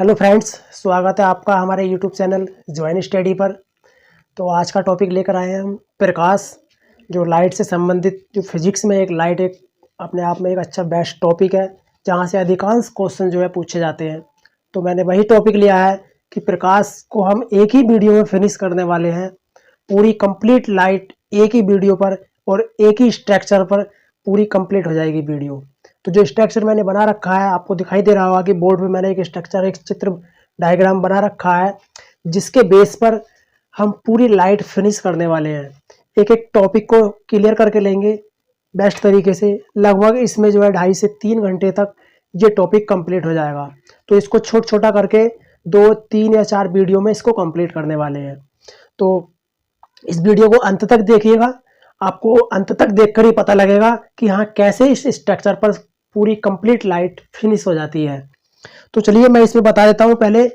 Hello friends, स्वागत है आपका हमारे यूट्यूब चैनल ज्वाइन स्टडी पर। तो आज का टॉपिक लेकर आए हैं हम प्रकाश, जो लाइट से संबंधित, जो फिजिक्स में एक लाइट एक अपने आप में एक अच्छा बेस्ट टॉपिक है, जहां से अधिकांश क्वेश्चन जो है पूछे जाते हैं। तो मैंने वही टॉपिक लिया है कि प्रकाश को हम एक ही वीडियो में फिनिश करने वाले हैं। पूरी कंप्लीट लाइट एक ही वीडियो पर और एक ही स्ट्रक्चर पर पूरी कंप्लीट हो जाएगी वीडियो। तो जो स्ट्रक्चर मैंने बना रखा है, आपको दिखाई दे रहा होगा कि बोर्ड पे मैंने एक स्ट्रक्चर, एक चित्र डायग्राम बना रखा है, जिसके बेस पर हम पूरी लाइट फिनिश करने वाले हैं। एक एक टॉपिक को क्लियर करके लेंगे बेस्ट तरीके से। लगभग इसमें जो है 2.5 से 3 घंटे तक ये टॉपिक कंप्लीट हो जाएगा। तो इसको छोटा छोटा करके 2, 3 या 4 वीडियो में इसको कंप्लीट करने वाले हैं। तो इस वीडियो को अंत तक देखिएगा, आपको अंत तक देखकर ही पता लगेगा कि हाँ कैसे इस स्ट्रक्चर पर पूरी कंप्लीट लाइट फिनिश हो जाती है। तो चलिए मैं इसमें बता देता हूँ पहले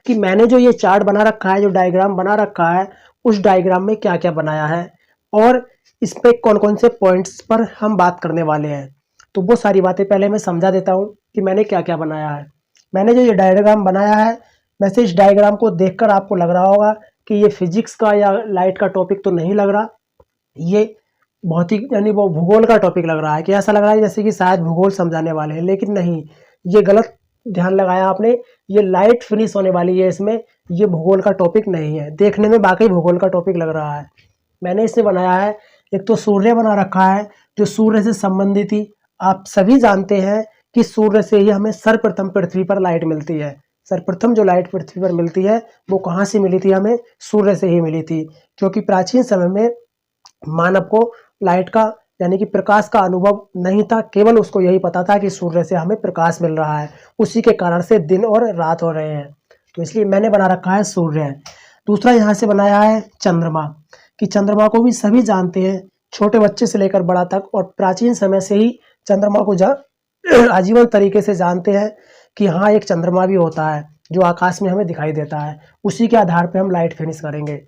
कि मैंने जो ये चार्ट बना रखा है, जो डायग्राम बना रखा है, उस डायग्राम में क्या क्या बनाया है और इस पे कौन कौन से पॉइंट्स पर हम बात करने वाले हैं। तो वो सारी बातें पहले मैं समझा देता हूँ कि मैंने क्या क्या बनाया है। मैंने जो ये डायग्राम बनाया है, वैसे इस डायग्राम को देखकर आपको लग रहा होगा कि ये फिजिक्स का या लाइट का टॉपिक तो नहीं लग रहा, ये बहुत ही यानी वो भूगोल का टॉपिक लग रहा है। कि ऐसा लग रहा है जैसे कि शायद भूगोल समझाने वाले हैं, लेकिन नहीं, ये गलत ध्यान लगाया आपने। ये लाइट फिनिश होने वाली है इसमें, ये भूगोल का टॉपिक नहीं है। देखने में वाकई भूगोल का टॉपिक लग रहा है। मैंने इसे बनाया है, एक तो सूर्य बना रखा है जो सूर्य से संबंधित ही, आप सभी जानते हैं कि सूर्य से ही हमें सर्वप्रथम पृथ्वी पर लाइट मिलती है। सर्वप्रथम जो लाइट पृथ्वी पर मिलती है वो कहाँ से मिली थी? हमें सूर्य से ही मिली थी। क्योंकि प्राचीन समय में मानव को लाइट का यानी कि प्रकाश का अनुभव नहीं था, केवल उसको यही पता था कि सूर्य से हमें प्रकाश मिल रहा है, उसी के कारण से दिन और रात हो रहे हैं। तो इसलिए मैंने बना रखा है सूर्य। दूसरा यहाँ से बनाया है चंद्रमा, कि चंद्रमा को भी सभी जानते हैं, छोटे बच्चे से लेकर बड़ा तक, और प्राचीन समय से ही चंद्रमा को आजीवन तरीके से जानते हैं कि हाँ एक चंद्रमा भी होता है जो आकाश में हमें दिखाई देता है। उसी के आधार पर हम लाइट फिनिश करेंगे।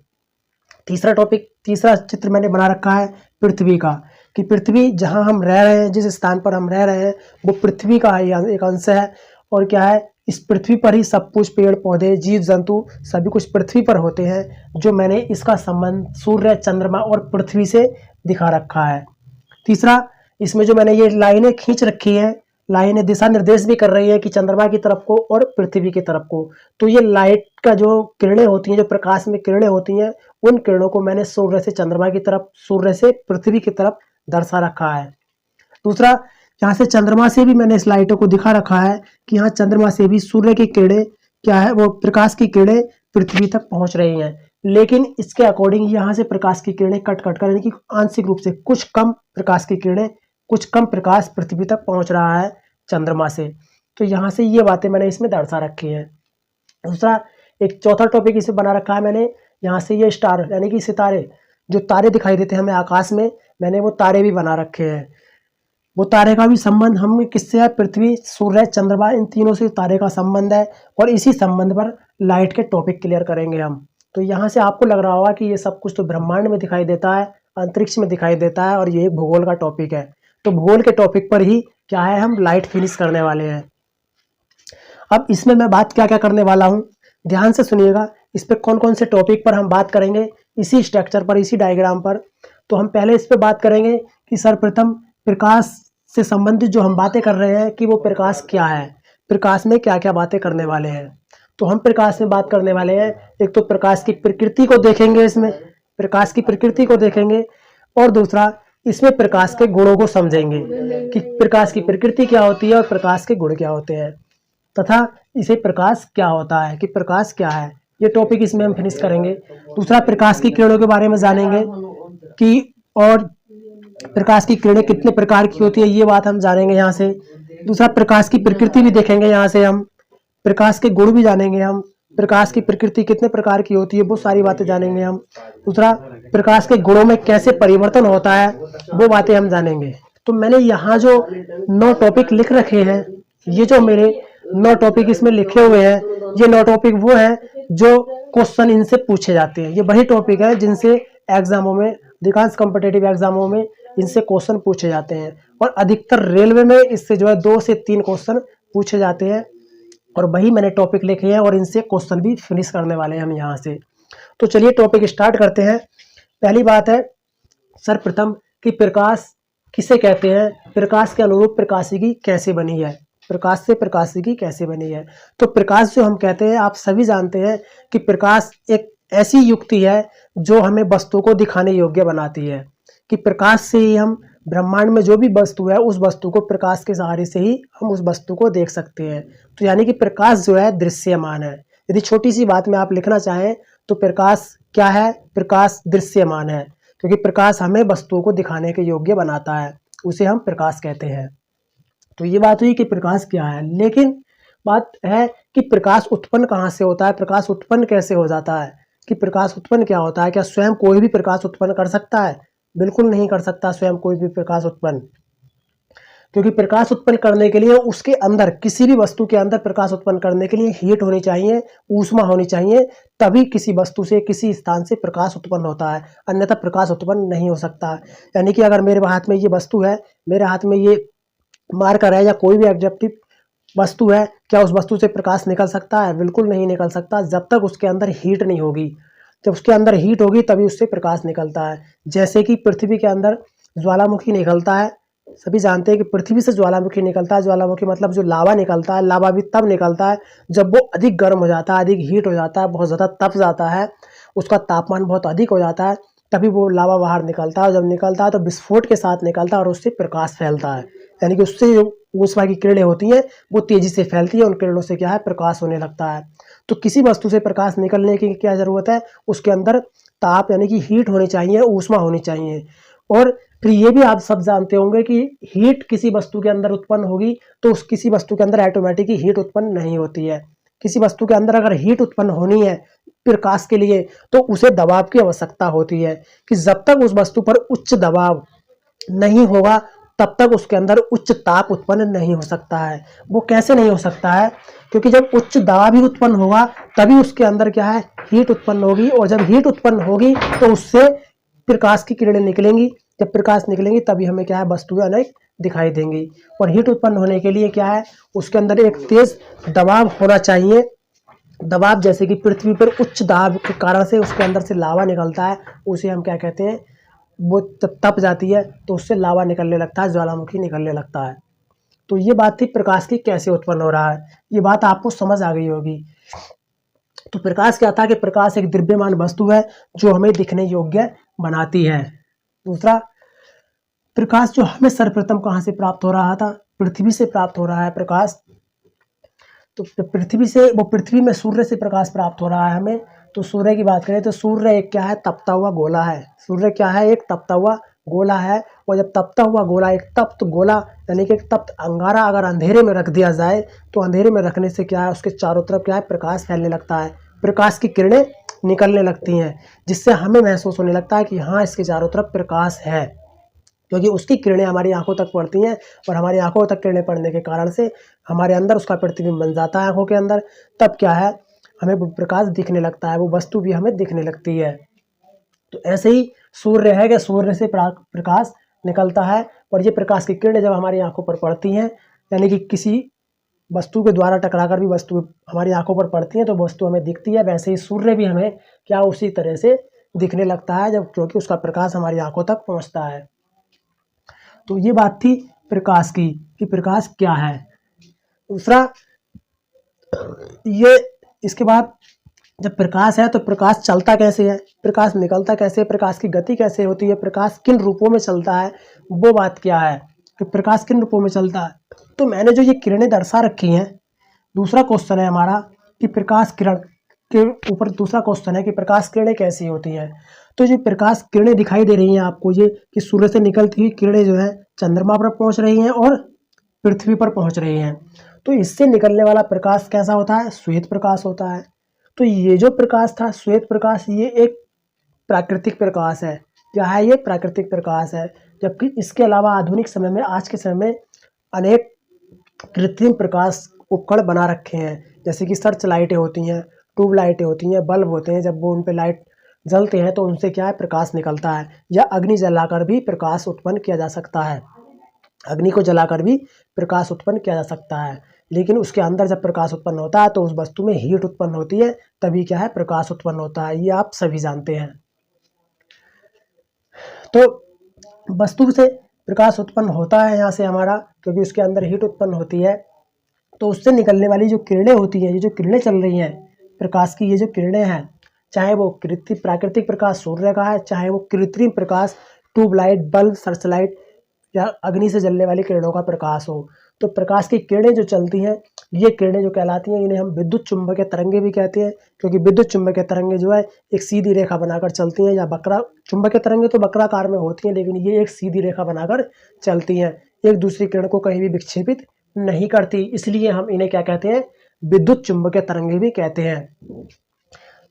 तीसरा चित्र मैंने बना रखा है पृथ्वी का, कि पृथ्वी जहां हम रह रहे हैं, जिस स्थान पर हम रह रहे हैं, वो पृथ्वी का ही एक अंश है। और क्या है, इस पृथ्वी पर ही सब कुछ, पेड़ पौधे, जीव जंतु, सभी कुछ पृथ्वी पर होते हैं। जो मैंने इसका संबंध सूर्य, चंद्रमा और पृथ्वी से दिखा रखा है। तीसरा, इसमें जो मैंने ये लाइनें खींच रखी हैं, लाइनें दिशा निर्देश भी कर रही है कि चंद्रमा की तरफ को और पृथ्वी की तरफ को। तो ये लाइट का जो किरणें होती हैं, जो प्रकाश में किरणें होती हैं, उन किरणों को मैंने सूर्य से चंद्रमा की तरफ, सूर्य से पृथ्वी की तरफ दर्शा रखा है। दूसरा, यहाँ से चंद्रमा से भी मैंने इस लाइटों को दिखा रखा है कि यहाँ चंद्रमा से भी सूर्य की किरणें क्या है, वो प्रकाश की किरणें पृथ्वी तक पहुंच रही हैं। लेकिन इसके अकॉर्डिंग यहाँ से प्रकाश की किरणें कट कट कर, यानी कि आंशिक रूप से कुछ कम प्रकाश की किरणें, कुछ कम प्रकाश पृथ्वी तक पहुंच रहा है चंद्रमा से। तो यहाँ से ये बातें मैंने इसमें दर्शा रखी हैं। दूसरा, एक चौथा टॉपिक इसे बना रखा है मैंने, यहाँ से ये स्टार यानी कि सितारे, जो तारे दिखाई देते हैं हमें आकाश में, मैंने वो तारे भी बना रखे हैं। वो तारे का भी संबंध हम किससे है? पृथ्वी, सूर्य, चंद्रमा, इन तीनों से तारे का संबंध है। और इसी संबंध पर लाइट के टॉपिक क्लियर करेंगे हम। तो यहाँ से आपको लग रहा होगा कि ये सब कुछ तो ब्रह्मांड में दिखाई देता है, अंतरिक्ष में दिखाई देता है, और ये एक भूगोल का टॉपिक है। तो भूगोल के टॉपिक पर ही क्या है, हम लाइट फिनिश करने वाले हैं। अब इसमें मैं बात क्या क्या करने वाला हूँ, ध्यान से सुनिएगा। इस पे कौन कौन से टॉपिक पर हम बात करेंगे, इसी स्ट्रक्चर पर, इसी डायग्राम पर। तो हम पहले इस पे बात करेंगे कि सर्वप्रथम प्रकाश से संबंधित जो हम बातें कर रहे हैं कि वो प्रकाश क्या है, प्रकाश में क्या क्या बातें करने वाले हैं। तो हम प्रकाश में बात करने वाले हैं, एक तो प्रकाश की प्रकृति को देखेंगे, इसमें प्रकाश की प्रकृति को देखेंगे, और दूसरा इसमें प्रकाश के गुणों को समझेंगे कि प्रकाश की प्रकृति क्या होती है और प्रकाश के गुण क्या होते हैं, तथा इसे प्रकाश क्या होता है, कि प्रकाश क्या है। ये टॉपिक इसमें हम फिनिश करेंगे। दूसरा, प्रकाश की किरणों के बारे में जानेंगे कि और प्रकाश की किरणें कितने प्रकार की होती है, ये बात हम जानेंगे यहाँ से। दूसरा, प्रकाश की प्रकृति भी देखेंगे, यहाँ से हम प्रकाश के गुण भी जानेंगे, हम प्रकाश की प्रकृति कितने प्रकार की होती है वो सारी बातें जानेंगे हम। दूसरा, प्रकाश के गुणों में कैसे परिवर्तन होता है वो बातें हम जानेंगे। तो मैंने यहाँ जो 9 टॉपिक लिख रखे हैं, ये जो मेरे 9 टॉपिक इसमें लिखे हुए हैं, ये 9 टॉपिक वो हैं जो क्वेश्चन इनसे पूछे जाते हैं। ये वही टॉपिक है जिनसे एग्जामों में, अधिकांश कॉम्पिटेटिव एग्जामों में इनसे क्वेश्चन पूछे जाते हैं। और अधिकतर रेलवे में इससे जो है 2 से 3 क्वेश्चन पूछे जाते हैं। और वही मैंने टॉपिक लिखे हैं और इनसे क्वेश्चन भी फिनिश करने वाले हैं हम यहाँ से। तो चलिए टॉपिक स्टार्ट करते हैं। पहली बात है सर्वप्रथम कि प्रकाश किसे कहते हैं, प्रकाश के अनुरूप प्रकाशिकी कैसे बनी है, प्रकाश से प्रकाशिकी कैसे बनी है। तो प्रकाश जो हम कहते हैं, आप सभी जानते हैं कि प्रकाश एक ऐसी युक्ति है जो हमें वस्तु को दिखाने योग्य बनाती है, कि प्रकाश से ही हम ब्रह्मांड में जो भी वस्तु है उस वस्तु को प्रकाश के सहारे से ही हम उस वस्तु को देख सकते हैं। तो यानी कि प्रकाश जो है दृश्यमान है। यदि छोटी सी बात में आप लिखना चाहें तो प्रकाश क्या है, प्रकाश दृश्यमान है, क्योंकि प्रकाश हमें वस्तुओं को दिखाने के योग्य बनाता है, उसे हम प्रकाश कहते हैं। तो ये बात हुई कि प्रकाश क्या है। लेकिन बात है कि प्रकाश उत्पन्न कहाँ से होता है, प्रकाश उत्पन्न कैसे हो जाता है, कि प्रकाश उत्पन्न क्या होता है। क्या स्वयं कोई भी प्रकाश उत्पन्न कर सकता है? बिल्कुल नहीं कर सकता स्वयं कोई भी प्रकाश उत्पन्न, क्योंकि प्रकाश उत्पन्न करने के लिए उसके अंदर, किसी भी वस्तु के अंदर प्रकाश उत्पन्न करने के लिए हीट होनी चाहिए, ऊष्मा होनी चाहिए, तभी किसी वस्तु से, किसी स्थान से प्रकाश उत्पन्न होता है, अन्यथा प्रकाश उत्पन्न नहीं हो सकता। यानी कि अगर मेरे हाथ में ये वस्तु है, मेरे हाथ में ये मार्कर है या कोई भी एडजेक्टिव वस्तु है, क्या उस वस्तु से प्रकाश निकल सकता है? बिल्कुल नहीं निकल सकता, जब तक उसके अंदर हीट नहीं होगी। जब उसके अंदर हीट होगी तभी उससे प्रकाश निकलता है। जैसे कि पृथ्वी के अंदर ज्वालामुखी निकलता है, सभी जानते हैं कि पृथ्वी से ज्वालामुखी निकलता है। ज्वालामुखी मतलब जो लावा निकलता है, लावा भी तब निकलता है जब वो अधिक गर्म हो जाता है, अधिक हीट हो जाता है, बहुत ज़्यादा तप जाता है, उसका तापमान बहुत अधिक हो जाता है, तभी वो लावा बाहर निकलता है। और जब निकलता है तो विस्फोट के साथ निकलता है और उससे प्रकाश फैलता है। यानी कि उससे जो ऊष्मा की किरणें होती हैं वो तेजी से फैलती है, उन किरणों से क्या है, प्रकाश होने लगता है। तो किसी वस्तु से प्रकाश निकलने की क्या ज़रूरत है, उसके अंदर ताप यानी कि हीट होनी चाहिए, ऊष्मा होनी चाहिए। और फिर ये भी आप सब जानते होंगे कि हीट किसी वस्तु के अंदर उत्पन्न होगी तो उस किसी वस्तु के अंदर ऑटोमेटिक ही हीट उत्पन्न नहीं होती है। किसी वस्तु के अंदर अगर हीट उत्पन्न होनी है प्रकाश के लिए तो उसे दबाव की आवश्यकता होती है, कि जब तक उस वस्तु पर उच्च दबाव नहीं होगा तब तक उसके अंदर उच्च ताप उत्पन्न नहीं हो सकता है। वो कैसे नहीं हो सकता है, क्योंकि जब उच्च दबाव ही उत्पन्न होगा तभी उसके अंदर क्या है, हीट उत्पन्न होगी, और जब हीट उत्पन्न होगी तो उससे प्रकाश की किरणें निकलेंगी। जब प्रकाश निकलेंगी तभी हमें क्या है, वस्तुएं अनेक दिखाई देंगी। और हीट उत्पन्न होने के लिए क्या है, उसके अंदर एक तेज दबाव होना चाहिए। दबाव जैसे कि पृथ्वी पर उच्च दबाव के कारण से उसके अंदर से लावा निकलता है, उसे हम क्या कहते हैं, वो जब तप जाती है तो उससे लावा निकलने लगता है, ज्वालामुखी निकलने लगता है। तो ये बात थी प्रकाश की कैसे उत्पन्न हो रहा है, ये बात आपको समझ आ गई होगी। तो प्रकाश क्या था कि प्रकाश एक द्रव्यमान वस्तु है जो हमें दिखने योग्य बनाती है। दूसरा, प्रकाश जो हमें सर्वप्रथम कहाँ से प्राप्त हो रहा था, पृथ्वी से प्राप्त हो रहा है प्रकाश। तो पृथ्वी से, वो पृथ्वी में सूर्य से प्रकाश प्राप्त हो रहा है हमें। तो सूर्य की बात करें तो सूर्य एक क्या है, तपता हुआ गोला है। सूर्य क्या है, एक तपता हुआ गोला है। और जब तपता हुआ गोला, एक तप्त गोला यानी कि एक तप्त अंगारा अगर अंधेरे में रख दिया जाए तो अंधेरे में रखने से क्या है, उसके चारों तरफ क्या है, प्रकाश फैलने लगता है, प्रकाश की किरणें निकलने लगती हैं, जिससे हमें महसूस होने लगता है कि हाँ इसके चारों तरफ प्रकाश है, क्योंकि उसकी किरणें हमारी आंखों तक पड़ती हैं। और हमारी आंखों तक किरणें पड़ने के कारण से हमारे अंदर उसका प्रतिबिंब बन जाता है आंखों के अंदर। तब क्या है, हमें वो प्रकाश दिखने लगता है, वो वस्तु भी हमें दिखने लगती है। तो ऐसे ही सूर्य है कि सूर्य से प्रकाश निकलता है, और ये प्रकाश की किरणें जब हमारी आंखों पर पड़ती हैं, यानी कि किसी वस्तु के द्वारा टकराकर भी वस्तु हमारी आंखों पर पड़ती है तो वस्तु हमें दिखती है। वैसे ही सूर्य भी हमें क्या उसी तरह से दिखने लगता है, जब क्योंकि उसका प्रकाश हमारी आंखों तक पहुँचता है। तो ये बात थी प्रकाश की कि प्रकाश क्या है। दूसरा, ये इसके बाद जब प्रकाश है तो प्रकाश चलता कैसे है, प्रकाश निकलता कैसे, प्रकाश की गति कैसे होती है, प्रकाश किन रूपों में चलता है, वो बात क्या है कि प्रकाश किन रूपों में चलता है। तो मैंने जो ये किरणें दर्शा रखी हैं, दूसरा क्वेश्चन है हमारा कि प्रकाश किरण के ऊपर दूसरा क्वेश्चन है कि प्रकाश किरणें कैसी होती हैं। तो जो प्रकाश किरणें दिखाई दे रही हैं आपको, ये कि सूर्य से निकलती हुई किरणें जो है चंद्रमा पर पहुंच रही हैं और पृथ्वी पर पहुंच रही हैं। तो इससे निकलने वाला प्रकाश कैसा होता है, श्वेत प्रकाश होता है। तो ये जो प्रकाश था श्वेत प्रकाश, ये एक प्राकृतिक प्रकाश है। क्या है ये, प्राकृतिक प्रकाश है। जबकि इसके अलावा आधुनिक समय में, आज के समय में अनेक कृत्रिम प्रकाश उपकरण बना रखे हैं, जैसे कि सर्च लाइटें होती हैं, ट्यूब लाइटें होती हैं, बल्ब होते हैं। जब वो उन पे लाइट जलते हैं तो उनसे क्या है, प्रकाश निकलता है। या अग्नि जलाकर भी प्रकाश उत्पन्न किया जा सकता है, अग्नि को जलाकर भी प्रकाश उत्पन्न किया जा सकता है। लेकिन उसके अंदर जब प्रकाश उत्पन्न होता है तो उस वस्तु में हीट उत्पन्न होती है, तभी क्या है प्रकाश उत्पन्न होता है। ये आप सभी जानते हैं। तो वस्तु से प्रकाश उत्पन्न होता है यहाँ से हमारा, क्योंकि उसके अंदर हीट उत्पन्न होती है। तो उससे निकलने वाली जो किरणें होती हैं, ये जो किरणें चल रही हैं प्रकाश की, ये जो किरणें हैं, चाहे वो कृत्रिम प्राकृतिक प्रकाश सूर्य का है, चाहे वो कृत्रिम प्रकाश ट्यूबलाइट, बल्ब, सर्च लाइट या अग्नि से जलने वाली किरणों का प्रकाश हो, तो प्रकाश की किरणें जो चलती हैं, ये किरणें जो कहलाती हैं, इन्हें हम विद्युत चुम्बकीय तरंगे भी कहते हैं। क्योंकि विद्युत चुम्बकीय तरंगे जो है एक सीधी रेखा बनाकर चलती हैं, या वक्रा चुम्बकीय तरंगे तो वक्राकार में होती हैं, लेकिन ये एक सीधी रेखा बनाकर चलती हैं, एक दूसरी किरण को कहीं भी विक्षेपित नहीं करती, इसलिए हम इन्हें क्या कहते हैं, विद्युत चुम्बकीय तरंगे भी कहते हैं।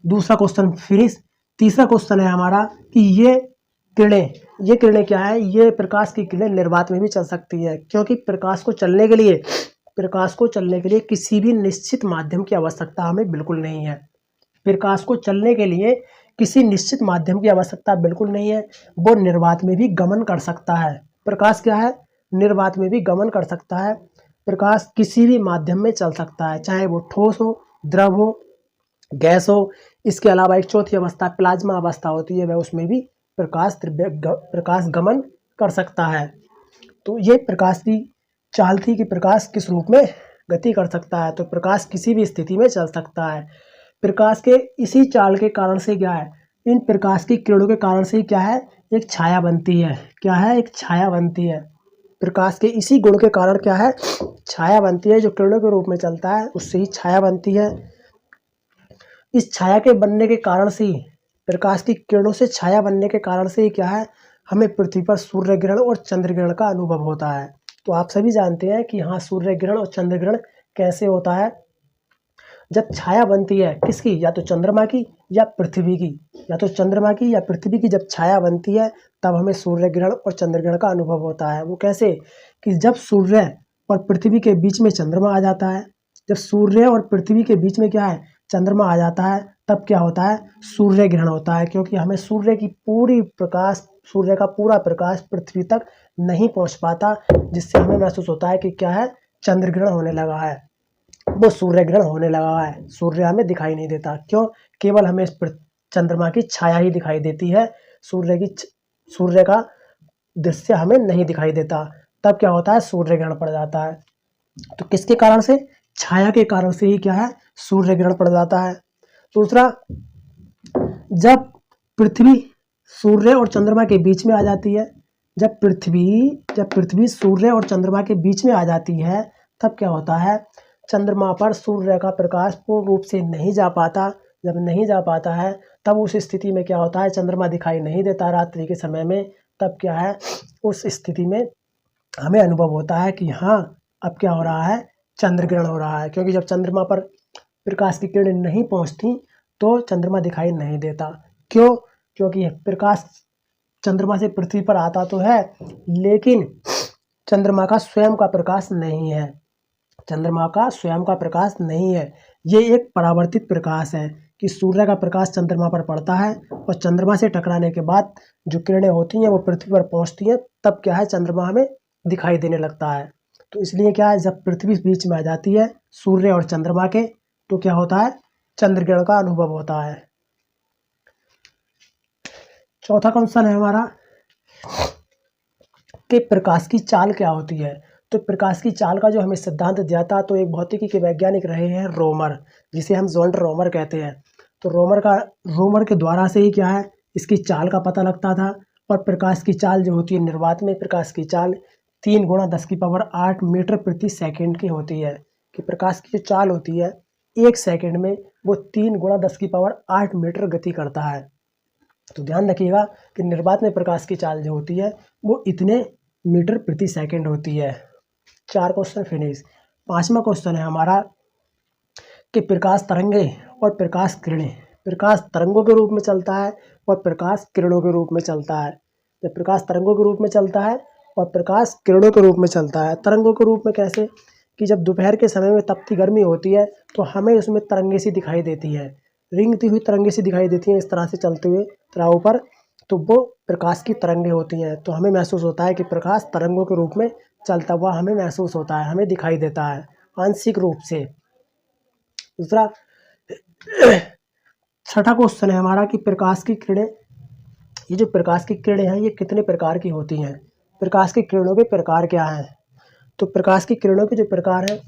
दूसरा क्वेश्चन फिनिश। तीसरा क्वेश्चन है हमारा कि ये किरणें क्या है, ये प्रकाश की किरणें निर्वात में भी चल सकती है, क्योंकि प्रकाश को चलने के लिए किसी भी निश्चित माध्यम की आवश्यकता हमें बिल्कुल नहीं है। प्रकाश को चलने के लिए किसी निश्चित माध्यम की आवश्यकता बिल्कुल नहीं है, वो निर्वात में भी गमन कर सकता है। प्रकाश क्या है, निर्वात में भी गमन कर सकता है। प्रकाश किसी भी माध्यम में चल सकता है, चाहे वो ठोस हो, द्रव हो, गैस हो। इसके अलावा एक चौथी अवस्था प्लाज्मा अवस्था होती है, वह उसमें भी प्रकाश गमन कर सकता है। तो ये प्रकाश की चाल थी कि प्रकाश किस रूप में गति कर सकता है। तो प्रकाश किसी भी स्थिति में चल सकता है। प्रकाश के इसी चाल के कारण से क्या है, इन प्रकाश की किरणों के कारण से क्या है, एक छाया बनती है। क्या है, एक छाया बनती है। प्रकाश के इसी गुण के कारण क्या है, छाया बनती है। जो किरणों के रूप में चलता है उससे ही छाया बनती है। इस छाया के बनने के कारण से ही, प्रकाश की किरणों से छाया बनने के कारण से ही क्या है, हमें पृथ्वी पर सूर्य ग्रहण और चंद्र ग्रहण का अनुभव होता है। तो आप सभी जानते हैं कि हाँ, सूर्य ग्रहण और चंद्र ग्रहण कैसे होता है। जब छाया बनती है किसकी, या तो चंद्रमा की या पृथ्वी की, या तो चंद्रमा की या पृथ्वी की जब छाया बनती है, तब हमें सूर्य ग्रहण और चंद्र ग्रहण का अनुभव होता है। वो कैसे, कि जब सूर्य और पृथ्वी के बीच में चंद्रमा आ जाता है, जब सूर्य और पृथ्वी के बीच में क्या है, चंद्रमा आ जाता है, तब क्या होता है, सूर्य ग्रहण होता है। क्योंकि हमें सूर्य का पूरा प्रकाश पृथ्वी तक नहीं पहुंच पाता, जिससे हमें महसूस होता है कि क्या है, चंद्र ग्रहण होने लगा है, वो सूर्य ग्रहण होने लगा है। सूर्य हमें दिखाई नहीं देता, क्यों, केवल हमें चंद्रमा की छाया ही दिखाई देती है। सूर्य का दृश्य हमें नहीं दिखाई देता। तब क्या होता है, सूर्य ग्रहण पड़ जाता है। तो किसके कारण से, छाया के कारण से ही क्या है, सूर्य ग्रहण पड़ जाता है। दूसरा, जब पृथ्वी सूर्य और चंद्रमा के बीच में आ जाती है, जब पृथ्वी सूर्य और चंद्रमा के बीच में आ जाती है, तब क्या होता है, चंद्रमा पर सूर्य का प्रकाश पूर्ण रूप से नहीं जा पाता। जब नहीं जा पाता है, तब उस स्थिति में क्या होता है, चंद्रमा दिखाई नहीं देता रात्रि के समय में। तब क्या है, उस स्थिति में हमें अनुभव होता है कि हाँ, अब क्या हो रहा है, चंद्र ग्रहण हो रहा है। क्योंकि जब चंद्रमा पर प्रकाश की किरणें नहीं पहुंचती तो चंद्रमा दिखाई नहीं देता। क्यों, क्योंकि प्रकाश चंद्रमा से पृथ्वी पर आता तो है, लेकिन चंद्रमा का स्वयं का प्रकाश नहीं है। चंद्रमा का स्वयं का प्रकाश नहीं है, ये एक परावर्तित प्रकाश है कि सूर्य का प्रकाश चंद्रमा पर पड़ता है और चंद्रमा से टकराने के बाद जो किरणें होती हैं वो पृथ्वी पर पहुंचती हैं, तब क्या है, चंद्रमा हमें दिखाई देने लगता है। तो इसलिए क्या है, जब पृथ्वी बीच में आ जाती है सूर्य और चंद्रमा के, तो क्या होता है, चंद्र ग्रहण का अनुभव होता है। चौथा क्वेश्चन है हमारा कि प्रकाश की चाल क्या होती है। तो प्रकाश की चाल का जो हमें सिद्धांत दिया था, तो एक भौतिकी के वैज्ञानिक रहे हैं रोमर, जिसे हम जॉन रोमर कहते हैं। तो रोमर के द्वारा से ही क्या है, इसकी चाल का पता लगता था। और प्रकाश की चाल जो होती है निर्वात में, प्रकाश की चाल 3 × 10⁸ मीटर प्रति सेकेंड की होती है। कि प्रकाश की जो चाल होती है 1 सेकेंड में वो 3 × 10⁸ मीटर गति करता है। तो ध्यान रखिएगा कि निर्वात में प्रकाश की चाल जो होती है वो इतने मीटर प्रति सेकेंड होती है। 4 क्वेश्चन फिनिश। 5वां क्वेश्चन है हमारा कि प्रकाश तरंगे और प्रकाश किरणें, प्रकाश तरंगों के रूप में चलता है और प्रकाश किरणों के रूप में चलता है। जब प्रकाश तरंगों के रूप में चलता है और प्रकाश किरणों के रूप में चलता है। तरंगों के रूप में कैसे, कि जब दोपहर के समय में तपती गर्मी होती है तो हमें उसमें तरंगे सी दिखाई देती है, रिंगती हुई तरंगे सी दिखाई देती हैं, इस तरह से चलते हुए तराओं पर, तो वो प्रकाश की तरंगे होती हैं। तो हमें महसूस होता है कि प्रकाश तरंगों के रूप में चलता हुआ हमें महसूस होता है, हमें दिखाई देता है। आंशिक रूप से। दूसरा छठा क्वेश्चन है हमारा कि प्रकाश की किरणें, ये जो प्रकाश की किरणें हैं ये कितने प्रकार की होती हैं। प्रकाश की किरणों के प्रकार क्या हैं। तो प्रकाश की किरणों के जो प्रकार हैं,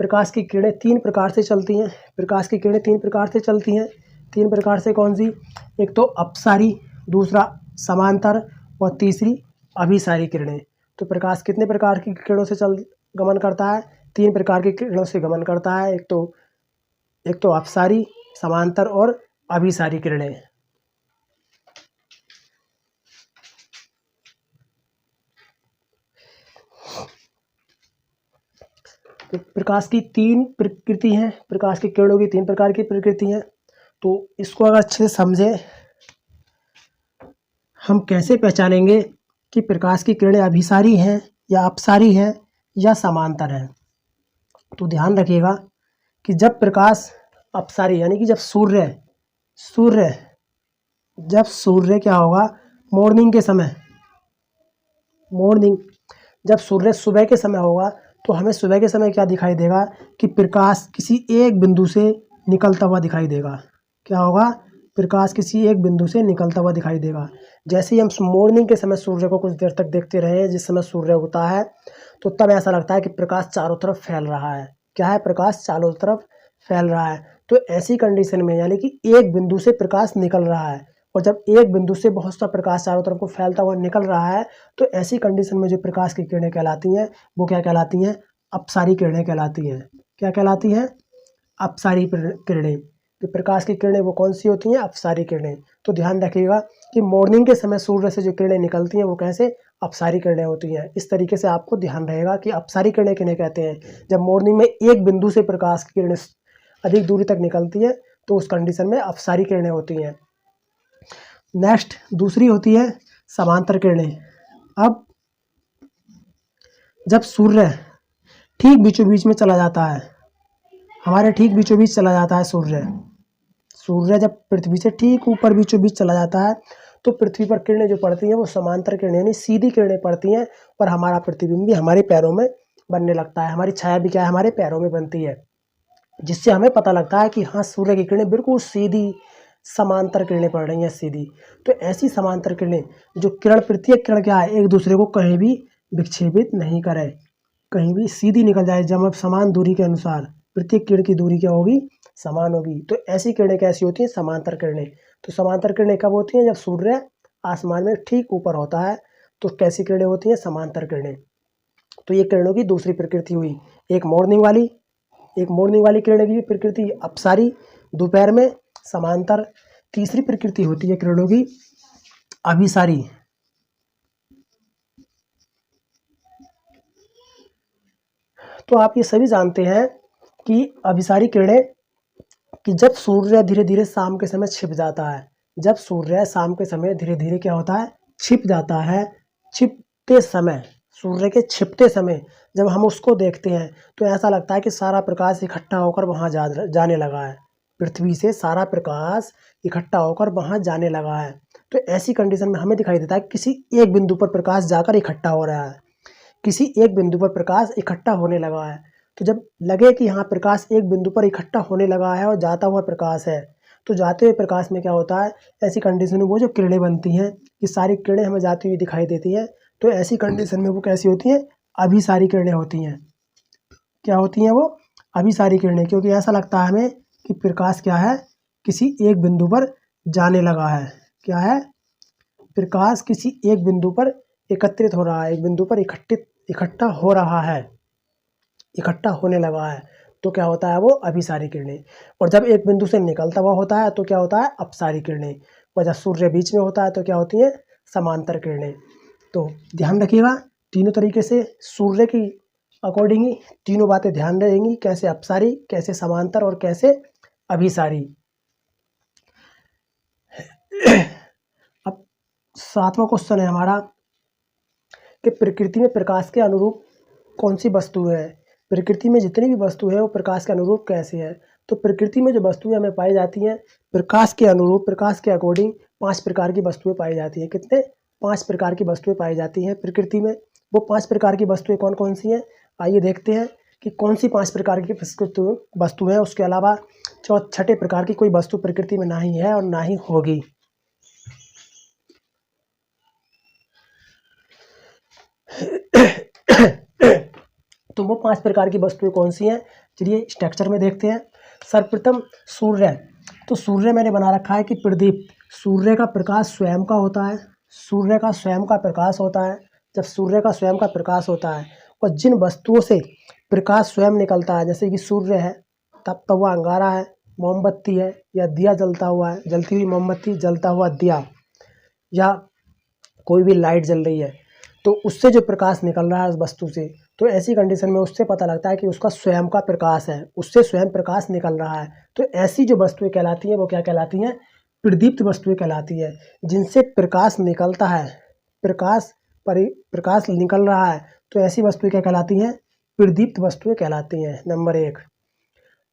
प्रकाश की किरणें 3 प्रकार से चलती हैं। प्रकाश की किरणें 3 प्रकार से चलती हैं। 3 प्रकार से कौन सी? एक तो अपसारी, दूसरा समांतर और तीसरी अभिसारी किरणें। तो प्रकाश कितने प्रकार की किरणों से गमन करता है? 3 प्रकार की किरणों से गमन करता है। एक तो अपसारी, समांतर और अभिसारी किरणें। तो प्रकाश की 3 प्रकृति हैं, प्रकाश की किरणों की 3 प्रकार की प्रकृति हैं। तो इसको अगर अच्छे से समझें, हम कैसे पहचानेंगे कि प्रकाश की किरणें अभिसारी हैं या अपसारी हैं या समांतर हैं। तो ध्यान रखिएगा कि जब प्रकाश अपसारी यानी कि जब सूर्य क्या होगा, जब सूर्य सुबह के समय होगा तो हमें सुबह के समय क्या दिखाई देगा कि प्रकाश किसी एक बिंदु से निकलता हुआ दिखाई देगा। क्या होगा? प्रकाश किसी एक बिंदु से निकलता हुआ दिखाई देगा। जैसे ही हम मॉर्निंग के समय सूर्य को कुछ देर तक देखते रहे, जिस समय सूर्य उगता है तो तब ऐसा लगता है कि प्रकाश चारों तरफ फैल रहा है। क्या है? प्रकाश चारों तरफ फैल रहा है। तो ऐसी कंडीशन में यानी कि एक बिंदु से प्रकाश निकल रहा है, और जब एक बिंदु से बहुत सा प्रकाश चारों तरफ को फैलता हुआ निकल रहा है तो ऐसी कंडीशन में जो प्रकाश की किरणें कहलाती हैं वो क्या कहलाती हैं? अपसारी किरणें कहलाती हैं। क्या कहलाती हैं? अपसारी किरणें। तो प्रकाश की किरणें वो कौन सी होती हैं? अपसारी किरणें। तो ध्यान रखिएगा कि मॉर्निंग के समय सूर्य से जो किरणें निकलती हैं वो कैसे? अपसारी किरणें होती हैं। इस तरीके से आपको ध्यान रहेगा कि अपसारी किरणें किन्हें कहते हैं। जब मॉर्निंग में एक बिंदु से प्रकाश की किरणें अधिक दूरी तक निकलती है तो उस कंडीशन में अपसारी किरणें होती हैं। नेक्स्ट दूसरी होती है समांतर किरणें। अब जब सूर्य ठीक बीचों बीच में चला जाता है, हमारे ठीक बीचों बीच चला जाता है सूर्य जब पृथ्वी से ठीक ऊपर बीचों बीच चला जाता है तो पृथ्वी पर किरणें जो पड़ती हैं वो समांतर किरणें यानी सीधी किरणें पड़ती हैं, और हमारा प्रतिबिंब भी हमारे पैरों में बनने लगता है। हमारी छाया भी क्या है? हमारे पैरों में बनती है, जिससे हमें पता लगता है कि हाँ, सूर्य की किरणें बिल्कुल सीधी समांतर किरणें पड़ रही हैं, सीधी। तो ऐसी समांतर किरणें जो प्रत्येक किरण क्या है? एक दूसरे को कहीं भी विक्षेपित नहीं करे, कहीं भी सीधी निकल जाए। जब समान दूरी के अनुसार प्रत्येक किरण की दूरी क्या होगी? समान होगी। तो ऐसी किरणें कैसी होती हैं? समांतर किरणें। तो समांतर किरणें कब होती हैं? जब सूर्य आसमान में ठीक ऊपर होता है तो कैसी किरणें होती हैं? समांतर किरणें। तो ये किरणों की दूसरी प्रकृति हुई। एक मॉर्निंग वाली किरणें की प्रकृति अपसारी, दोपहर में समांतर। तीसरी प्रकृति होती है किरणों की अभिसारी। तो आप ये सभी जानते हैं कि अभिसारी किरणें कि जब सूर्य धीरे धीरे शाम के समय छिप जाता है, जब सूर्य शाम के समय धीरे धीरे क्या होता है? छिप जाता है। छिपते समय, सूर्य के छिपते समय जब हम उसको देखते हैं तो ऐसा लगता है कि सारा प्रकाश इकट्ठा होकर वहाँ जाने लगा है। पृथ्वी से सारा प्रकाश इकट्ठा होकर वहाँ जाने लगा है। तो ऐसी कंडीशन में हमें दिखाई देता है किसी एक बिंदु पर प्रकाश जाकर इकट्ठा हो रहा है, किसी एक बिंदु पर प्रकाश इकट्ठा होने लगा है। तो जब लगे कि यहाँ प्रकाश एक बिंदु पर इकट्ठा होने लगा है और जाता हुआ प्रकाश है, तो जाते हुए प्रकाश में क्या होता है? ऐसी कंडीशन में वो जो किरणें बनती हैं, ये सारी किरणें हमें जाती हुई दिखाई देती हैं। तो ऐसी कंडीशन में वो कैसी होती हैं? अभिसारी किरणें होती हैं। क्या होती हैं वो? अभिसारी किरणें, क्योंकि ऐसा लगता है हमें कि प्रकाश क्या है? किसी एक बिंदु पर जाने लगा है। क्या है? प्रकाश किसी एक बिंदु पर एकत्रित हो रहा है, एक बिंदु पर इकट्ठा हो रहा है, इकट्ठा होने लगा है। तो क्या होता है? वो अभिसारी किरणें। और जब एक बिंदु से निकलता हुआ होता है तो क्या होता है? अपसारी किरणें। और जब सूर्य बीच में होता है तो क्या होती हैं? समांतर किरणें। तो ध्यान रखिएगा तीनों तरीके से सूर्य की अकॉर्डिंग ही तीनों बातें ध्यान रहेंगी, कैसे अपसारी, कैसे समांतर और कैसे अभिसारी। अब 7वां क्वेश्चन है हमारा कि प्रकृति में प्रकाश के अनुरूप कौन सी वस्तु है। प्रकृति में जितनी भी वस्तु है वो प्रकाश के अनुरूप कैसे है। तो प्रकृति में जो वस्तुएं हमें पाई जाती हैं प्रकाश के अनुरूप, प्रकाश के अकॉर्डिंग 5 प्रकार की वस्तुएं पाई जाती हैं। कितने? 5 प्रकार की वस्तुएं पाई जाती हैं प्रकृति में। वो 5 प्रकार की वस्तुएं कौन कौन सी हैं? आइए देखते हैं कि कौन सी 5 प्रकार की वस्तु है, उसके अलावा छठे प्रकार की कोई वस्तु प्रकृति में ना ही है और ना ही होगी। तो वो 5 प्रकार की वस्तुएं कौन सी हैं, चलिए स्ट्रक्चर में देखते हैं। सर्वप्रथम सूर्य। तो सूर्य मैंने बना रखा है कि प्रदीप, सूर्य का प्रकाश स्वयं का होता है, सूर्य का स्वयं का प्रकाश होता है। जब सूर्य का स्वयं का प्रकाश होता है और जिन वस्तुओं से प्रकाश स्वयं निकलता है, जैसे कि सूर्य है, तपता हुआ अंगारा है, मोमबत्ती है, या दिया जलता हुआ है, जलती हुई मोमबत्ती, जलता हुआ दिया, या कोई भी लाइट जल रही है, तो उससे जो प्रकाश निकल रहा है उस वस्तु से, तो ऐसी कंडीशन में उससे पता लगता है कि उसका स्वयं का प्रकाश है, उससे स्वयं प्रकाश निकल रहा है। तो ऐसी जो वस्तुएं कहलाती हैं वो क्या कहलाती हैं, प्रदीप्त वस्तुएं कहलाती है। जिनसे प्रकाश निकलता है, प्रकाश निकल रहा है, तो ऐसी वस्तुएं क्या कहलाती हैं, प्रदीप्त वस्तुएं कहलाती हैं। नंबर 1।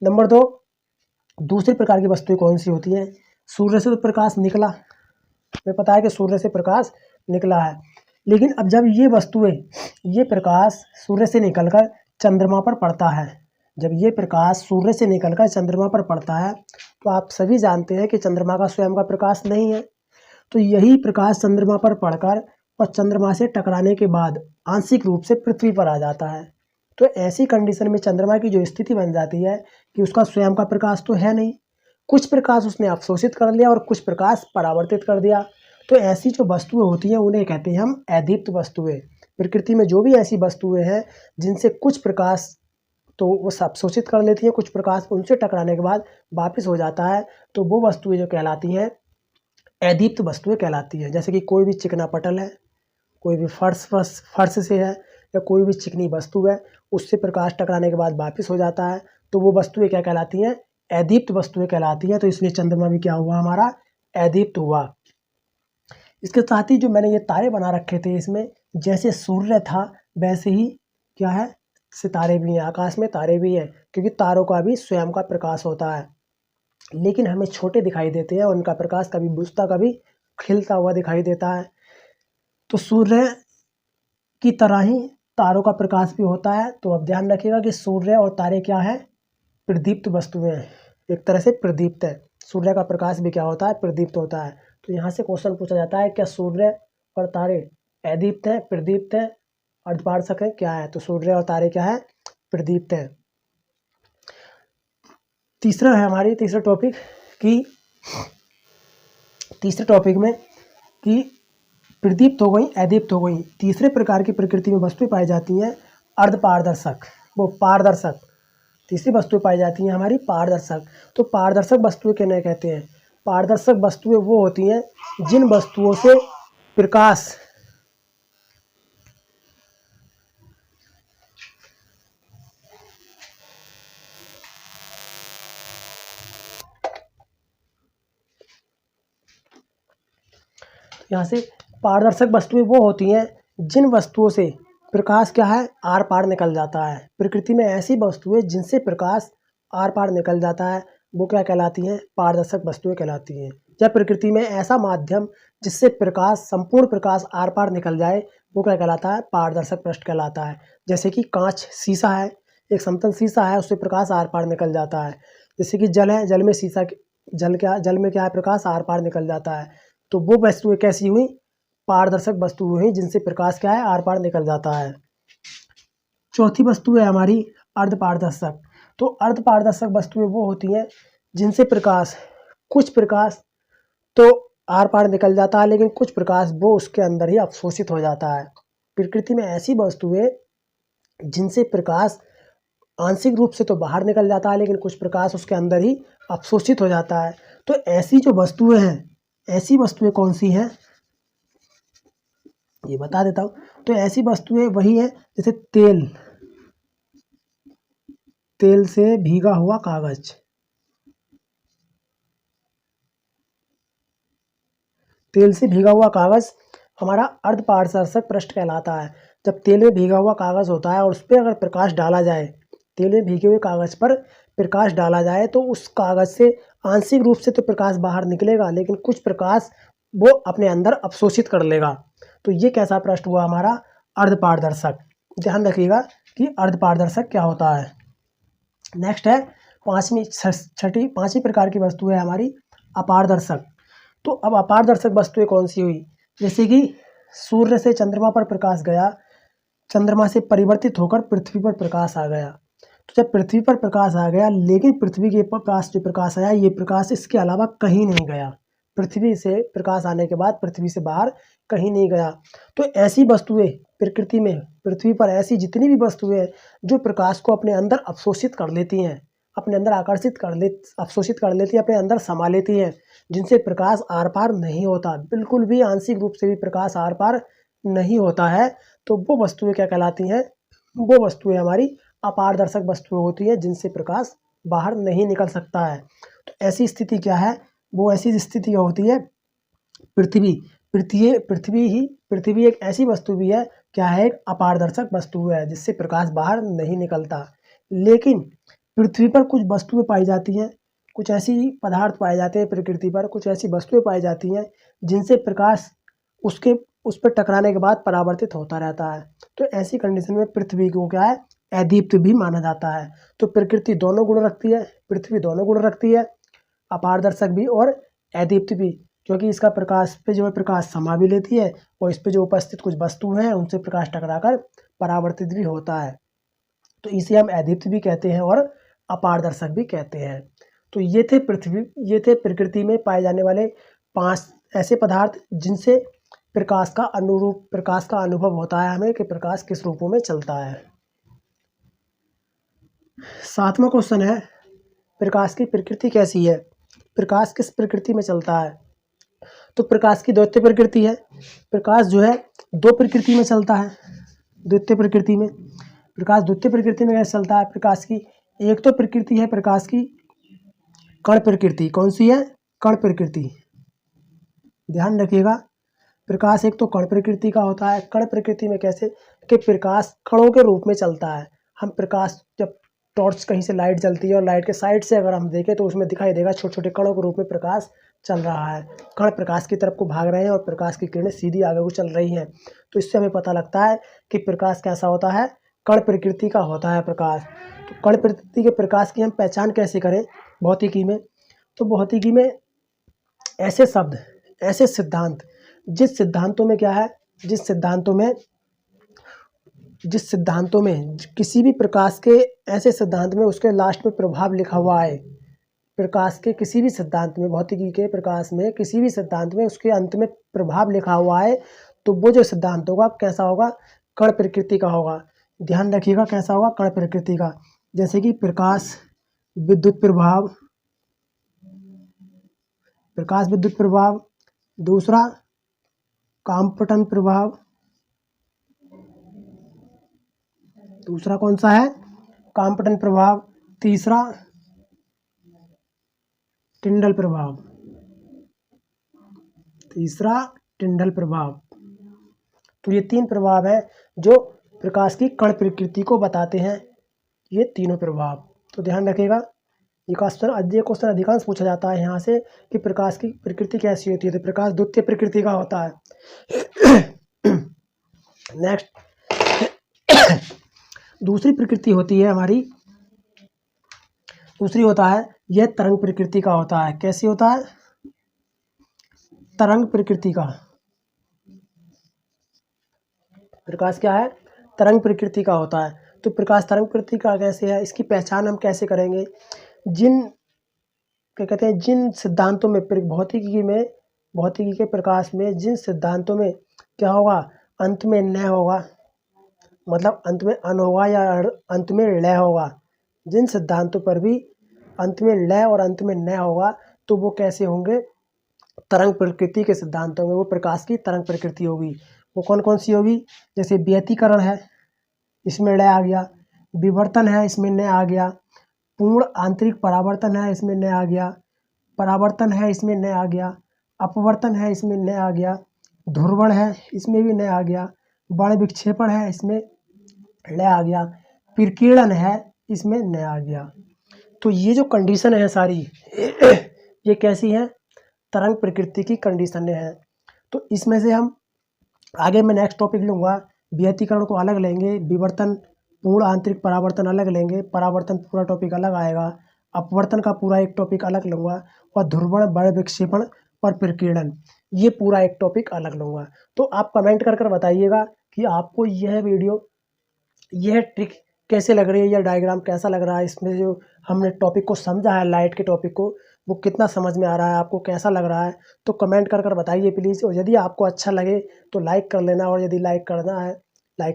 नंबर 2, दूसरी प्रकार की वस्तुएं कौन सी होती हैं, सूर्य से तो प्रकाश निकला, हमें पता है कि सूर्य से प्रकाश निकला है, लेकिन अब जब ये वस्तुएं, ये प्रकाश सूर्य से निकलकर चंद्रमा पर पड़ता है, जब ये प्रकाश सूर्य से निकलकर चंद्रमा पर पड़ता है, तो आप सभी जानते हैं कि चंद्रमा का स्वयं का प्रकाश नहीं है। तो यही प्रकाश चंद्रमा पर पड़कर और चंद्रमा से टकराने के बाद आंशिक रूप से पृथ्वी पर आ जाता है। तो ऐसी कंडीशन में चंद्रमा की जो स्थिति बन जाती है कि उसका स्वयं का प्रकाश तो है नहीं, कुछ प्रकाश उसने अवशोषित कर लिया और कुछ प्रकाश परावर्तित कर दिया। तो ऐसी जो वस्तुएं होती हैं उन्हें कहते हैं हम अदीप्त वस्तुएं। प्रकृति में जो भी ऐसी वस्तुएं हैं जिनसे कुछ प्रकाश तो वो अवशोषित कर लेती हैं, कुछ प्रकाश उनसे टकराने के बाद वापस हो जाता है, तो वो वस्तुएं जो कहलाती हैं अदीप्त वस्तुएं कहलाती हैं। जैसे कि कोई भी चिकना पटल है, कोई भी फर्श से है, या कोई भी चिकनी वस्तु है, उससे प्रकाश टकराने के बाद वापस हो जाता है, तो वो वस्तुएं क्या कहलाती हैं, अदीप्त वस्तुएं कहलाती हैं। तो इसलिए चंद्रमा भी क्या हुआ, हमारा अदीप्त हुआ। इसके साथ ही जो मैंने ये तारे बना रखे थे, इसमें जैसे सूर्य था वैसे ही क्या है, सितारे भी हैं, आकाश में तारे भी हैं, क्योंकि तारों का भी स्वयं का प्रकाश होता है, लेकिन हमें छोटे दिखाई देते हैं, उनका प्रकाश कभी बुझता कभी खिलता हुआ दिखाई देता है। तो सूर्य की तरह ही तारों का प्रकाश भी होता है। तो अब ध्यान रखिएगा कि सूर्य और तारे क्या है, प्रदीप्त वस्तुएं हैं, एक तरह से प्रदीप्त है। सूर्य का प्रकाश भी क्या होता है, प्रदीप्त होता है। तो यहाँ से क्वेश्चन पूछा जाता है, क्या सूर्य और तारे अदीप्त हैं, प्रदीप्त हैं, अर्धपारदर्शक है, क्या है? तो सूर्य और तारे क्या है, प्रदीप्त हैं। तीसरा है हमारी तीसरा टॉपिक कि तीसरे टॉपिक में कि प्रदीप्त हो गई, अदीप्त हो गई। तीसरे प्रकार की प्रकृति में वस्तुएं पाई जाती हैं अर्धपारदर्शक, वो पारदर्शक। तीसरी वस्तुएं पाई जाती हैं हमारी पारदर्शक। तो पारदर्शक वस्तुएं किन्हें कहते हैं, पारदर्शक वस्तुएं वो होती हैं जिन वस्तुओं से प्रकाश यहाँ से पारदर्शक वस्तुएं वो होती हैं जिन वस्तुओं से प्रकाश क्या है, आर पार निकल जाता है। प्रकृति में ऐसी वस्तुएं जिनसे प्रकाश आर पार निकल जाता है वो क्या कहलाती हैं, पारदर्शक वस्तुएं कहलाती हैं। जब प्रकृति में ऐसा माध्यम जिससे प्रकाश, संपूर्ण प्रकाश आर पार निकल जाए, वो क्या कहलाता है, पारदर्शक पृष्ठ कहलाता है। जैसे कि कांच, शीशा है, एक समतल शीशा है, उससे प्रकाश आर पार निकल जाता है। जैसे कि जल है, जल में शीशा, जल में क्या है, प्रकाश आर पार निकल जाता है। तो वो वस्तुएं कैसी हुई, पारदर्शक वस्तु हुई जिनसे प्रकाश क्या है, आर पार निकल जाता है। चौथी वस्तु है हमारी अर्धपारदर्शक। तो अर्धपारदर्शक वस्तुएं वो होती हैं जिनसे प्रकाश, कुछ प्रकाश तो आर पार निकल जाता है, लेकिन कुछ प्रकाश वो उसके अंदर ही अवशोषित हो जाता है। प्रकृति में ऐसी वस्तुएं जिनसे प्रकाश आंशिक रूप से तो बाहर निकल जाता है, लेकिन कुछ प्रकाश उसके अंदर ही अवशोषित हो जाता है। तो ऐसी जो वस्तुएं हैं, ऐसी वस्तुएं कौन सी हैं, ये बता देता हूँ। तो ऐसी वस्तुएं वही है जैसे तेल से भीगा हुआ कागज, तेल से भीगा हुआ कागज हमारा अर्धपारदर्शक पृष्ठ कहलाता है। जब तेल में भीगा हुआ कागज होता है और उस पर अगर प्रकाश डाला जाए, तेल में भीगे हुए कागज पर प्रकाश डाला जाए, तो उस कागज से आंशिक रूप से तो प्रकाश बाहर निकलेगा, लेकिन कुछ प्रकाश वो अपने अंदर अवशोषित कर लेगा। तो ये कैसा पृष्ठ हुआ हमारा, अर्धपारदर्शक। ध्यान रखिएगा कि अर्धपारदर्शक क्या होता है। नेक्स्ट है पांचवी प्रकार की वस्तु है हमारी अपारदर्शक। तो अब अपारदर्शक वस्तुएं कौन सी हुई, जैसे कि सूर्य से चंद्रमा पर प्रकाश गया, चंद्रमा से परिवर्तित होकर पृथ्वी पर प्रकाश आ गया। तो जब पृथ्वी पर प्रकाश आ गया, लेकिन पृथ्वी के पास जो प्रकाश आया, ये प्रकाश इसके अलावा कहीं नहीं गया। पृथ्वी से प्रकाश आने के बाद पृथ्वी से बाहर कहीं नहीं गया। तो ऐसी वस्तुएं प्रकृति में, पृथ्वी पर ऐसी जितनी भी वस्तुएं जो प्रकाश को अपने अंदर अवशोषित कर लेती हैं, अपने अंदर अवशोषित कर लेती हैं, अपने अंदर समा लेती हैं, जिनसे प्रकाश आर पार नहीं होता, बिल्कुल भी आंशिक रूप से भी प्रकाश आर पार नहीं होता है, तो वो वस्तुएं क्या कहलाती हैं, वो वस्तुएं हमारी अपारदर्शक वस्तुएं होती हैं, जिनसे प्रकाश बाहर नहीं निकल सकता है। तो ऐसी स्थिति क्या है, वो ऐसी स्थिति होती है पृथ्वी एक ऐसी वस्तु भी है, क्या है, एक अपारदर्शक वस्तु है, जिससे प्रकाश बाहर नहीं निकलता। लेकिन पृथ्वी पर कुछ वस्तुएं पाई जाती हैं, कुछ ऐसी पदार्थ पाए जाते हैं प्रकृति पर, कुछ ऐसी वस्तुएं पाई जाती हैं जिनसे प्रकाश उस पर टकराने के बाद परावर्तित होता रहता है। तो ऐसी कंडीशन में पृथ्वी को क्या है, अदीप्त भी माना जाता है। तो प्रकृति दोनों गुण रखती है, पृथ्वी दोनों गुण रखती है, अपारदर्शक भी और अदीप्त भी, क्योंकि इसका प्रकाश पे जो है प्रकाश समा भी लेती है, और इस पे जो उपस्थित कुछ वस्तु हैं उनसे प्रकाश टकराकर परावर्तित भी होता है। तो इसे हम अदीप्त भी कहते हैं और अपारदर्शक भी कहते हैं। तो ये थे प्रकृति में पाए जाने वाले 5 ऐसे पदार्थ जिनसे प्रकाश का अनुभव होता है हमें, कि प्रकाश किस रूपों में चलता है। 7वां क्वेश्चन है, प्रकाश की प्रकृति कैसी है, प्रकाश किस प्रकृति में चलता है। तो प्रकाश की द्वितीय प्रकृति है, प्रकाश जो है 2 प्रकृति में चलता है। द्वितीय प्रकृति में कैसे चलता है प्रकाश की, एक तो प्रकृति है प्रकाश की कण प्रकृति। कौन सी है, कण प्रकृति, ध्यान रखिएगा। प्रकाश एक तो कण प्रकृति का होता है। कण प्रकृति में कैसे, कि प्रकाश कणों के रूप में चलता है। हम प्रकाश, जब टॉर्च कहीं से लाइट जलती है और लाइट के साइड से अगर हम देखें तो उसमें दिखाई देगा छोटे छोटे कणों के रूप में प्रकाश चल रहा है। कण प्रकाश की तरफ को भाग रहे हैं और प्रकाश की किरणें सीधी आगे को चल रही हैं। तो इससे हमें पता लगता है कि प्रकाश कैसा होता है, कण प्रकृति का होता है प्रकाश। तो कण प्रकृति के प्रकाश की हम पहचान कैसे करें भौतिकी में, तो भौतिकी में ऐसे शब्द, ऐसे सिद्धांत, जिस सिद्धांतों में क्या है, जिस सिद्धांतों में किसी भी प्रकाश के ऐसे सिद्धांत में उसके लास्ट में प्रभाव लिखा हुआ है, प्रकाश के किसी भी सिद्धांत में, भौतिकी के प्रकाश में किसी भी सिद्धांत में उसके अंत में प्रभाव लिखा हुआ है, तो वो जो सिद्धांत होगा कैसा होगा, कण प्रकृति का होगा। ध्यान रखिएगा कैसा होगा, कण प्रकृति का। जैसे कि प्रकाश विद्युत प्रभाव, दूसरा कांपटन प्रभाव, दूसरा कौन सा है, कांपटन प्रभाव, तीसरा टिंडल प्रभाव। तो ये 3 प्रभाव है जो प्रकाश की कण प्रकृति को बताते हैं, ये तीनों प्रभाव। तो ध्यान रखिएगा, ये क्वेश्चन अधिकांश पूछा जाता है यहाँ से कि प्रकाश की प्रकृति कैसी होती है। तो प्रकाश द्वितीय प्रकृति का होता है। नेक्स्ट, दूसरी प्रकृति होती है हमारी, दूसरी होता है यह तरंग प्रकृति का होता है। कैसी होता है, तरंग प्रकृति का। प्रकाश क्या है, तरंग प्रकृति का होता है। तो प्रकाश तरंग प्रकृति का कैसे है, इसकी पहचान हम कैसे करेंगे, जिन सिद्धांतों में भौतिकी के प्रकाश में जिन सिद्धांतों में क्या होगा, अंत में न होगा, मतलब अंत में अन होगा या अंत में लय होगा। जिन सिद्धांतों पर भी अंत में लय और अंत में न होगा तो वो कैसे होंगे, तरंग प्रकृति के सिद्धांत होंगे, वो प्रकाश की तरंग प्रकृति होगी। वो कौन कौन सी होगी, जैसे व्यतिकरण है, इसमें लय आ गया, विवर्तन है, इसमें न आ गया, पूर्ण आंतरिक परावर्तन है, इसमें न आ गया, परावर्तन है, इसमें न आ गया, अपवर्तन है, इसमें न आ गया, ध्रुवण है, इसमें भी न आ गया, बड़ विक्षेपण है, इसमें लय आ गया, विकिरण है, इसमें न आ गया। तो ये जो कंडीशन है सारी ये कैसी है, तरंग प्रकृति की कंडीशन है। तो इसमें से हम आगे मैं नेक्स्ट टॉपिक लूँगा, व्यतिकरण को अलग लेंगे, विवर्तन पूर्ण आंतरिक परावर्तन अलग लेंगे, परावर्तन पूरा टॉपिक अलग आएगा, अपवर्तन का पूरा एक टॉपिक अलग लूँगा और ध्रुवण, बल विक्षेपण और प्रकीर्णन ये पूरा एक टॉपिक अलग लूँगा। तो आप कमेंट कर बताइएगा कि आपको यह वीडियो, यह ट्रिक कैसे लग रही है, यह डायग्राम कैसा लग रहा है, इसमें जो हमने टॉपिक को समझा है, लाइट के टॉपिक को, वो कितना समझ में आ रहा है, आपको कैसा लग रहा है। तो कमेंट कर बताइए प्लीज़। और यदि आपको अच्छा लगे तो लाइक कर लेना, और यदि लाइक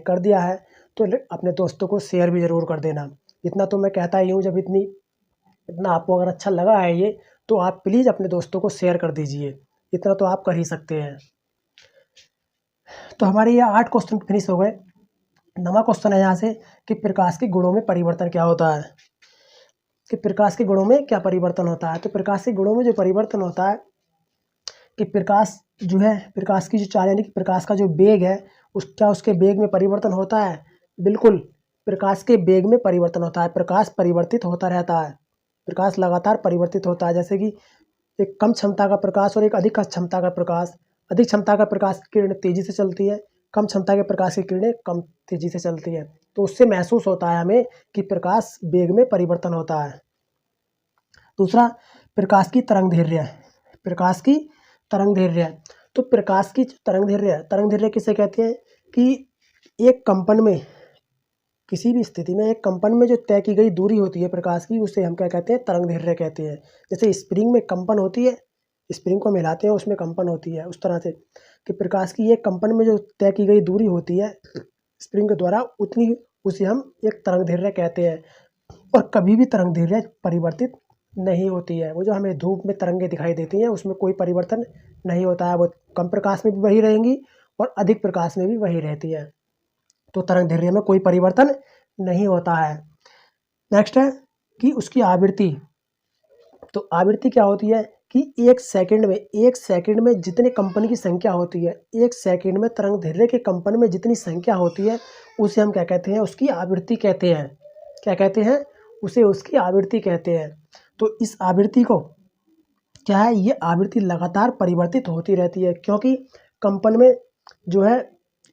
कर दिया है तो अपने दोस्तों को शेयर भी ज़रूर कर देना। इतना तो मैं कहता ही हूँ, जब इतना आपको अगर अच्छा लगा है ये, तो आप प्लीज़ अपने दोस्तों को शेयर कर दीजिए। इतना तो आप कर ही सकते हैं। तो हमारे ये 8 क्वेश्चन फिनिश हो गए। 9वां क्वेश्चन है यहाँ से कि प्रकाश के गुणों में परिवर्तन क्या होता है, कि प्रकाश के गुणों में क्या परिवर्तन होता है। तो प्रकाश के गुणों में जो परिवर्तन होता है कि प्रकाश जो है, प्रकाश की जो चाल यानी कि प्रकाश का जो वेग है, उसके वेग में परिवर्तन होता है। बिल्कुल, प्रकाश के वेग में परिवर्तन होता है। प्रकाश परिवर्तित होता रहता है, प्रकाश लगातार परिवर्तित होता है। जैसे कि एक कम क्षमता का प्रकाश और एक अधिक क्षमता का प्रकाश, अधिक क्षमता का प्रकाश की किरणें तेजी से चलती है, कम क्षमता के प्रकाश की किरणें कम तेजी से चलती है। तो उससे महसूस होता है हमें कि प्रकाश वेग में परिवर्तन होता है। दूसरा, प्रकाश की तरंगदैर्घ्य, प्रकाश की तरंगदैर्घ्य। तो प्रकाश की तरंगदैर्घ्य किसे कहते हैं कि एक कंपन में, किसी भी स्थिति में एक कंपन में जो तय की गई दूरी होती है प्रकाश की, उसे हम क्या कहते हैं, तरंगदैर्घ्य कहते हैं। जैसे स्प्रिंग में कंपन होती है, स्प्रिंग को मिलाते हैं उसमें कंपन होती है, उस तरह से कि प्रकाश की एक कंपन में जो तय की गई दूरी होती है स्प्रिंग के द्वारा, उतनी, उसे हम एक तरंगदैर्घ्य कहते हैं। और कभी भी तरंगदैर्घ्य परिवर्तित नहीं होती है। वो जो हमें धूप में तरंगे दिखाई देती हैं, उसमें कोई परिवर्तन नहीं होता है। वो कम प्रकाश में भी वही रहेंगी और अधिक प्रकाश में भी वही रहती है। तो तरंगदैर्घ्य में कोई परिवर्तन नहीं होता है। नेक्स्ट है कि उसकी आवृत्ति। तो आवृत्ति क्या होती है कि एक सेकंड में जितने कंपन की संख्या होती है, एक सेकंड में तरंगदैर्घ्य के कंपन में जितनी संख्या होती है, उसे हम क्या कहते हैं, उसकी आवृत्ति कहते हैं। क्या कहते हैं, उसे उसकी आवृत्ति कहते हैं। तो इस आवृत्ति को क्या है, ये आवृत्ति लगातार परिवर्तित होती रहती है, क्योंकि कंपन में जो है,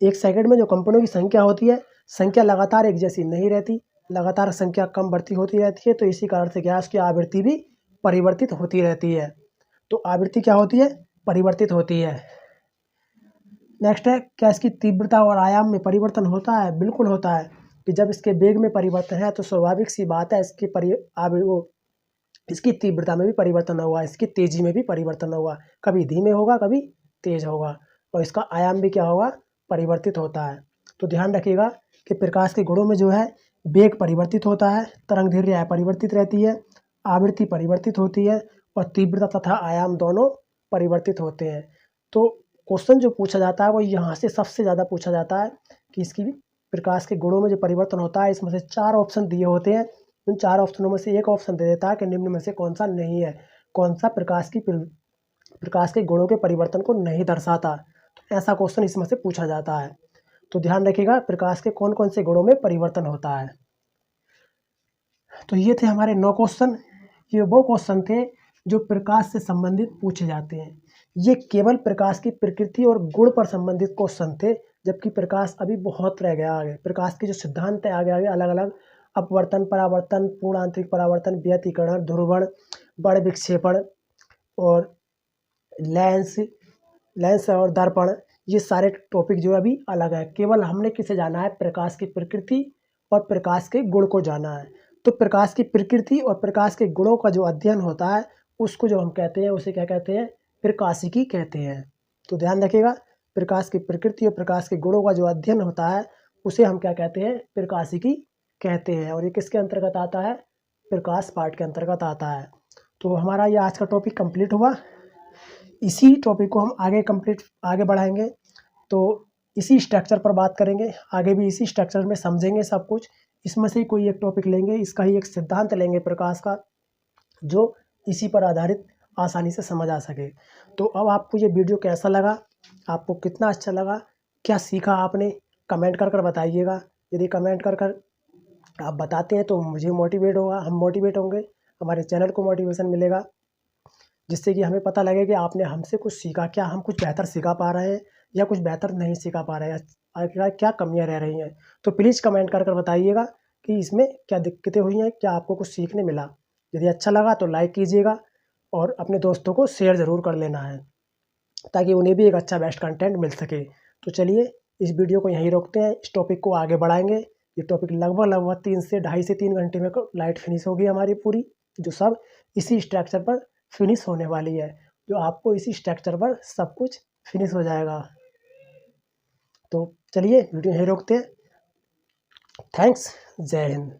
एक सेकंड में जो कंपनों की संख्या होती है, संख्या लगातार एक जैसी नहीं रहती, लगातार संख्या कम बढ़ती होती रहती है। तो इसी कारण से क्या है, उसकी आवृत्ति भी परिवर्तित होती रहती है। तो आवृत्ति क्या होती है, परिवर्तित होती है। नेक्स्ट है, क्या इसकी तीव्रता और आयाम में परिवर्तन होता है। बिल्कुल होता है, कि जब इसके वेग में परिवर्तन है तो स्वाभाविक सी बात है, इसकी तीव्रता में भी परिवर्तन होगा, इसकी तेजी में भी परिवर्तन होगा, कभी धीमे होगा कभी तेज होगा, और इसका आयाम भी क्या होगा, परिवर्तित होता है। तो ध्यान रखिएगा कि प्रकाश के गुणों में जो है, वेग परिवर्तित होता है, तरंगदैर्घ्य परिवर्तित रहती है, आवृत्ति परिवर्तित होती है, और तीव्रता तथा आयाम दोनों परिवर्तित होते हैं। तो क्वेश्चन जो पूछा जाता है वो यहाँ से सबसे ज़्यादा पूछा जाता है कि इसकी प्रकाश के गुणों में जो परिवर्तन होता है, इसमें से 4 ऑप्शन दिए होते हैं। उन 4 ऑप्शनों में से एक ऑप्शन दे देता है कि निम्न में से कौन सा नहीं है, कौन सा प्रकाश के गुणों के परिवर्तन को नहीं दर्शाता। तो ऐसा क्वेश्चन इसमें से पूछा जाता है। तो ध्यान रखिएगा, प्रकाश के कौन कौन से गुणों में परिवर्तन होता है। तो ये थे हमारे 9 क्वेश्चन। ये वो क्वेश्चन थे जो प्रकाश से संबंधित पूछे जाते हैं। ये केवल प्रकाश की प्रकृति और गुण पर संबंधित क्वेश्चन थे, जबकि प्रकाश अभी बहुत रह गया आगे। प्रकाश के जो सिद्धांत है आगे अलग अलग, अपवर्तन, परावर्तन, पूर्ण आंतरिक परावर्तन, व्यतिकरण, ध्रुवण, बड़ विक्षेपण और लेंस और दर्पण, ये सारे टॉपिक जो अभी अलग है। केवल हमने किसे जाना है, प्रकाश की प्रकृति और प्रकाश के गुण को जाना है। तो प्रकाश की प्रकृति और प्रकाश के गुणों का जो अध्ययन होता है, उसको जो हम कहते हैं, उसे क्या कहते हैं, प्रकाशिकी कहते हैं। तो ध्यान रखिएगा, प्रकाश की प्रकृति और प्रकाश के गुणों का जो अध्ययन होता है, उसे हम क्या कहते हैं, प्रकाशिकी कहते हैं। और ये किसके अंतर्गत आता है, प्रकाश पाठ के अंतर्गत आता है। तो हमारा ये आज का टॉपिक कंप्लीट हुआ। इसी टॉपिक को हम आगे बढ़ाएंगे, तो इसी स्ट्रक्चर पर बात करेंगे, आगे भी इसी स्ट्रक्चर में समझेंगे सब कुछ। इसमें से ही कोई एक टॉपिक लेंगे, इसका ही एक सिद्धांत लेंगे प्रकाश का, जो इसी पर आधारित आसानी से समझ आ सके। तो अब आपको ये वीडियो कैसा लगा, आपको कितना अच्छा लगा, क्या सीखा आपने, कमेंट कर बताइएगा। यदि कमेंट कर आप बताते हैं तो मुझे मोटिवेट होगा, हम मोटिवेट होंगे, हमारे चैनल को मोटिवेशन मिलेगा, जिससे कि हमें पता लगे कि आपने हमसे कुछ सीखा, क्या हम कुछ बेहतर सिखा पा रहे हैं, या कुछ बेहतर नहीं सिखा पा रहे हैं, आखिरकार क्या कमियाँ रह रही हैं। तो प्लीज़ कमेंट कर बताइएगा कि इसमें क्या दिक्कतें हुई हैं, क्या आपको कुछ सीखने मिला। यदि अच्छा लगा तो लाइक कीजिएगा और अपने दोस्तों को शेयर ज़रूर कर लेना है, ताकि उन्हें भी एक अच्छा बेस्ट कंटेंट मिल सके। तो चलिए इस वीडियो को यहीं रोकते हैं, इस टॉपिक को आगे बढ़ाएँगे। ये टॉपिक लगभग 3 से ढाई से 3 घंटे में लाइट फिनिश होगी हमारी पूरी, जो सब इसी स्ट्रक्चर पर फिनिश होने वाली है, जो आपको इसी स्ट्रक्चर पर सब कुछ फिनिश हो जाएगा। तो चलिए वीडियो यहीं रोकते हैं। थैंक्स, जय हिंद।